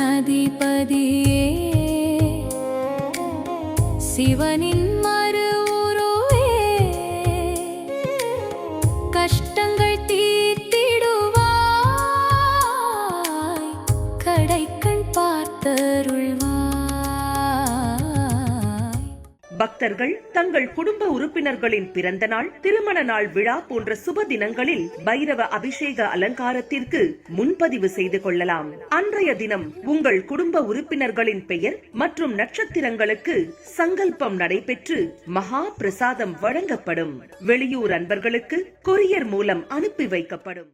அதிபதியே சிவனின் மறு உருவே கஷ்டங்கள் தீர்த்திடுவாய் கடைக்கண் பார்த்தருள்வாய். பக்தர்கள் தங்கள் குடும்ப உறுப்பினர்களின் பிறந்த நாள், திருமண நாள் விழா போன்ற சுப தினங்களில் பைரவ அபிஷேக அலங்காரத்திற்கு முன்பதிவு செய்து கொள்ளலாம். அன்றைய தினம் உங்கள் குடும்ப உறுப்பினர்களின் பெயர் மற்றும் நட்சத்திரங்களுக்கு சங்கல்பம் நடைபெற்று மகா பிரசாதம் வழங்கப்படும். வெளியூர் அன்பர்களுக்கு கொரியர் மூலம் அனுப்பி வைக்கப்படும்.